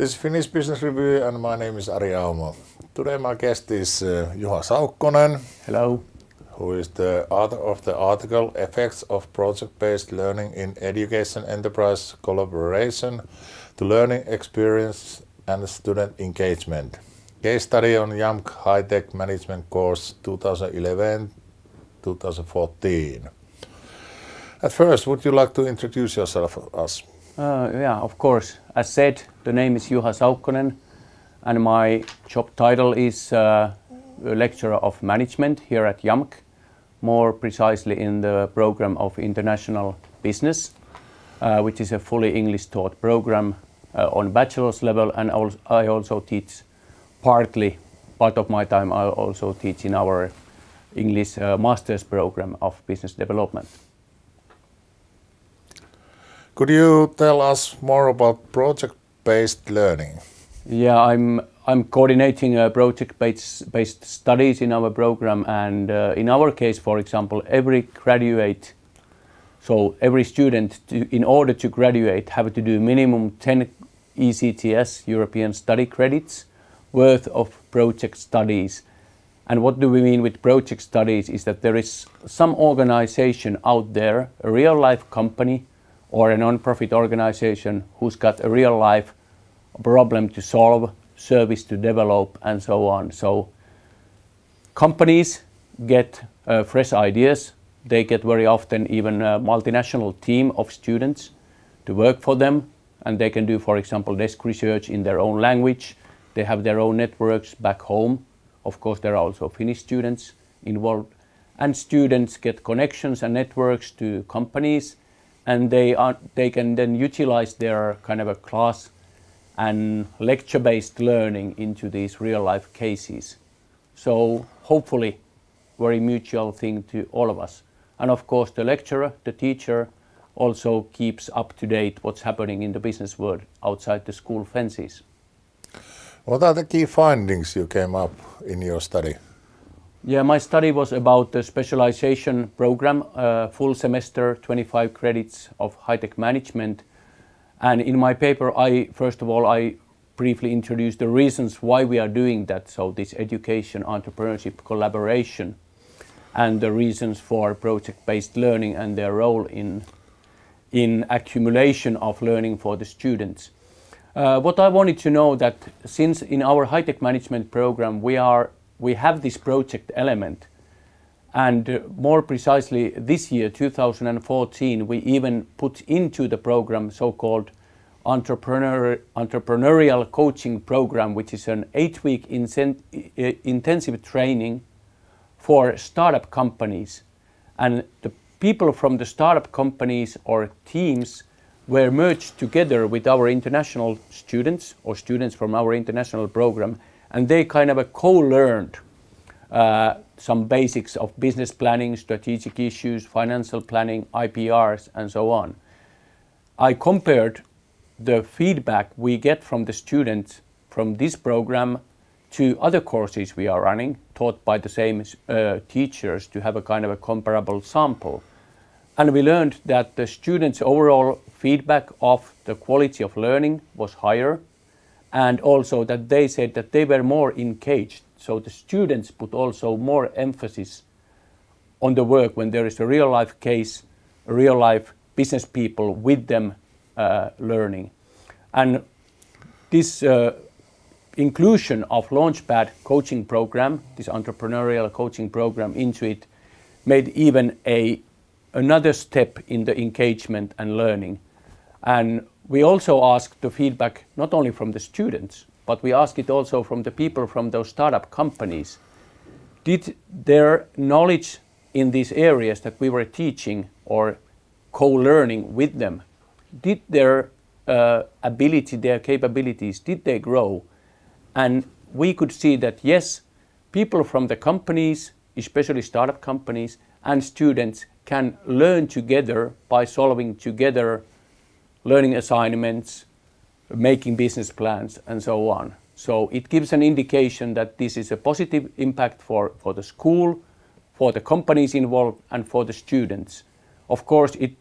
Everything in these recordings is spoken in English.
This is Finnish Business Review and my name is Ari Aumo. Today my guest is Juha Saukkonen. Hello. Who is the author of the article Effects of Project-Based Learning in Education Enterprise Collaboration to Learning Experience and Student Engagement. Case study on Jamk High-Tech Management Course 2011-2014. At first, would you like to introduce yourself to us? Yeah, of course. As said, the name is Juha Saukkonen and my job title is Lecturer of Management here at Jamk, more precisely in the program of International Business, which is a fully English taught program on bachelor's level, and I also teach part of my time I also teach in our English master's program of business development. Could you tell us more about project-based learning? Yeah, I'm coordinating project-based studies in our program, and in our case, for example, every graduate, so every student, in order to graduate, have to do minimum 10 ECTS, European Study Credits, worth of project studies. And what do we mean with project studies is that there is some organization out there, a real-life company, or a non-profit organization who's got a real-life problem to solve, service to develop, and so on. So companies get fresh ideas. They get very often even a multinational team of students to work for them, and they can do, for example, desk research in their own language. They have their own networks back home. Of course, there are also Finnish students involved, and students get connections and networks to companies, and they can then utilize their kind of a class and lecture-based learning into these real-life cases. So hopefully very mutual thing to all of us. And of course the lecturer, the teacher, also keeps up to date what's happening in the business world outside the school fences. What are the key findings you came up in your study? Yeah, my study was about the specialization program, full semester, 25 credits of high-tech management. And in my paper, first of all, I briefly introduced the reasons why we are doing that. So this education, entrepreneurship, collaboration, and the reasons for project-based learning and their role in accumulation of learning for the students. What I wanted to know that since in our high-tech management program, we have this project element, and more precisely this year, 2014, we even put into the program so-called entrepreneurial coaching program, which is an 8-week intensive training for startup companies. And the people from the startup companies or teams were merged together with our international students or students from our international program, and they kind of co-learned some basics of business planning, strategic issues, financial planning, IPRs, and so on. I compared the feedback we get from the students from this program to other courses we are running, taught by the same teachers, to have a kind of a comparable sample. And we learned that the students' overall feedback of the quality of learning was higher, and also that they said that they were more engaged. So the students put also more emphasis on the work when there is a real-life case, real-life business people with them learning. And this inclusion of Launchpad coaching program, this entrepreneurial coaching program into it, made even another step in the engagement and learning. And we also asked the feedback not only from the students, but we asked it also from the people from those startup companies. Did their knowledge in these areas that we were teaching or co-learning with them, did their ability, their capabilities, did they grow? And we could see that yes, people from the companies, especially startup companies, and students can learn together by solving together learning assignments, making business plans, and so on. So it gives an indication that this is a positive impact for the school, for the companies involved, and for the students. Of course, it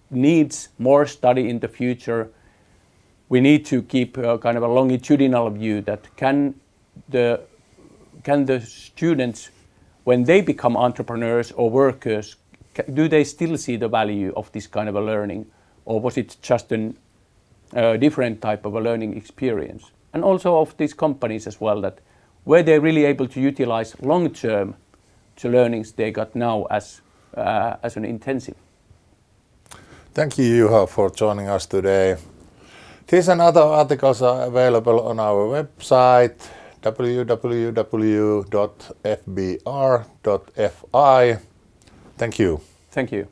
needs more study in the future we need to keep kind of a longitudinal view that can the students, when they become entrepreneurs or workers, do they still see the value of this kind of a learning, or was it just a different type of a learning experience? And also of these companies as well, that were they really able to utilize long-term the learnings they got now as an intensive. Thank you, Juha, for joining us today. These and other articles are available on our website www.fbr.fi. Thank you. Thank you.